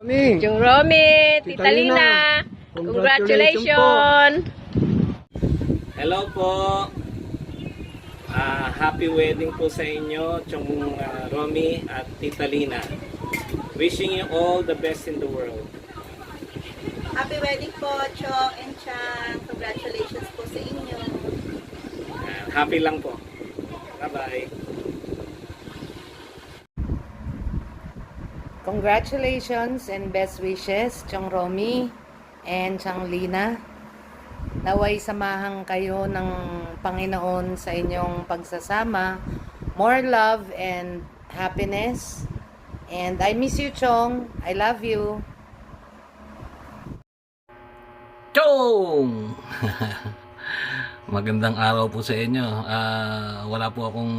Yung Romy, Tita Lina, congratulations! Hello po. Happy wedding po sa inyo, Chong Romy at Tita Lina. Wishing you all the best in the world. Happy wedding po, Chong and Chang. Congratulations po sa inyo. Happy lang po. Bye-bye. Congratulations and best wishes, Chong Romy and Chang Lina. Naway samahan kayo ng Panginoon sa inyong pagsasama. More love and happiness. And I miss you, Chong. I love you. Chong! Magandang araw po sa inyo. Wala po akong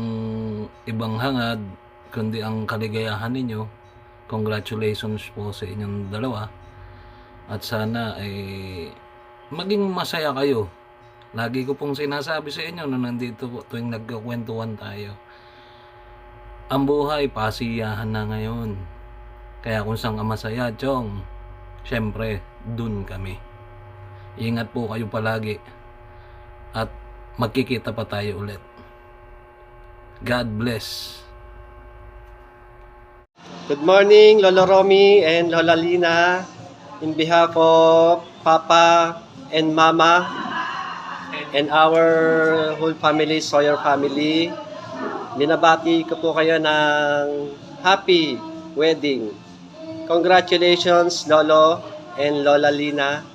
ibang hangad kundi ang kaligayahan ninyo. Congratulations po sa inyong dalawa. At sana ay maging masaya kayo. Lagi ko pong sinasabi sa inyo na nandito po tuwing nagkakwentuhan tayo. Ang buhay, pasiyahan na ngayon. Kaya kung saan ka masaya, Chong, syempre, dun kami. Ingat po kayo palagi. At magkikita pa tayo ulit. God bless. Good morning, Lolo Romy and Lola Lina. In behalf of Papa and Mama and our whole family, Sawyer family, binabati ko po kayo ng happy wedding. Congratulations, Lolo and Lola Lina.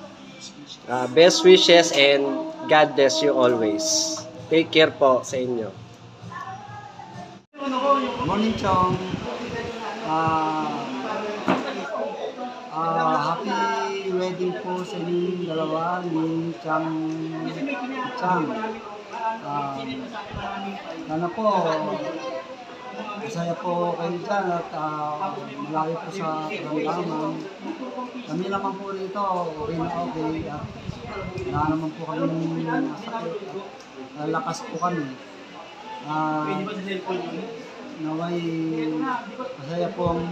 Best wishes and God bless you always. Take care po sa inyo. Morning, Chong. Happy wedding po sa inyong dalawa ni Chang. Sana po masaya po kayo dyan at malayo po sa karamdaman. Kami naman po rito, okay na okay at wala naman po kami sakit at lakas po kami. Naway masaya po ang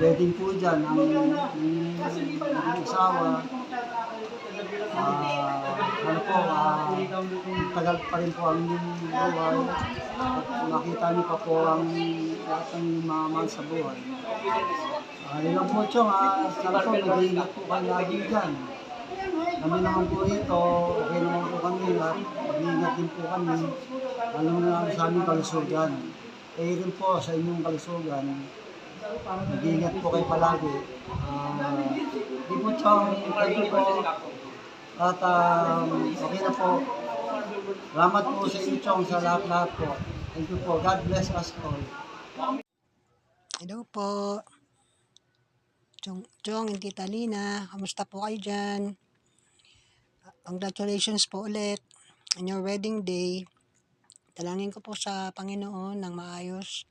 wedding po dyan, ang asawa. Tagal pa rin po ang buhay at makita niyo pa po ang lahat ng mga mahal sa buhay. Yun lang po, Chong, sana po nag-iingat po kayo lagi dyan. Kami naman po rito, okay naman po kami at mag-iingat din po kami. Alam na sa aming kalusugan. Kayo rin po sa inyong kalusugan. Mag-iingat po kayo palagi. Di po, Chong, thank you po. At okay na po. Salamat po sa inyo, Chong, sa lahat-lahat po. Thank you po. God bless us all. Hello po. Chong and Tita Lina, kamusta po kayo dyan? Congratulations po ulit on your wedding day. Dalangin ko po sa Panginoon ng maayos,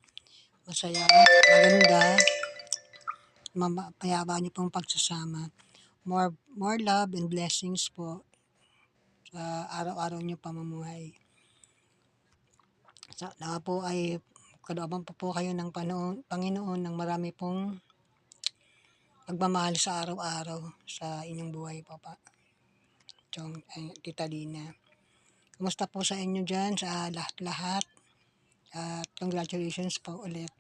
masaya, maganda, mapayaba niyo pong pagsasama. More love and blessings po sa araw-araw niyo pamumuhay. Sana po ay kalooban po kayo ng Panginoon ng marami pong pagmamahal sa araw-araw sa inyong buhay po, Chong, Tita Lina. Kumusta po sa inyo dyan, sa lahat-lahat? At congratulations po ulit.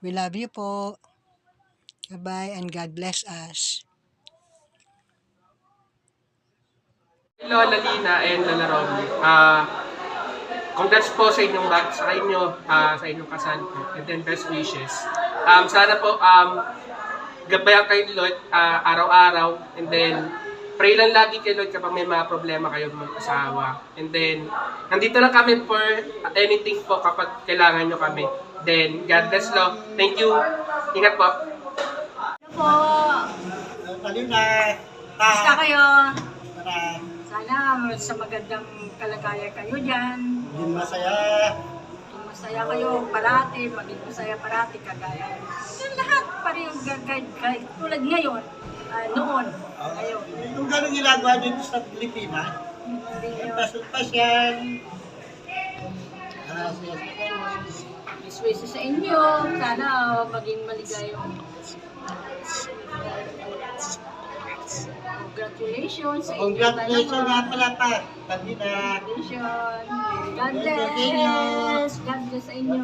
We love you po. Bye-bye and God bless us. Lola Lina and Lola Romy. Congrats po sa inyong sa inyong kasal po. And then best wishes. Sana po gabayan kayo ni Lord araw-araw. And then pray lang lagi kay Lord kapag may mga problema kayo mag-asawa. And then, nandito lang kami for anything po kapag kailangan nyo kami. Then, God bless Lord. Thank you. Ingat po. Hello po. Basta kayo. Sana sa magandang kalagayan kayo dyan. Maging masaya. Maging masaya kayo parati. Maging masaya parati kagaya. Lahat pa rin yung guide tulad ngayon. Noon. Ngayon. Kung gano'ng ginagawa dito sa Pilipinas, pasyan. Wishes sa inyo. Sana maging maligayang Congratulations sa inyo Congratulations dalawa. nga pala pa. Pati na. Congratulations. God bless. God bless sa inyo.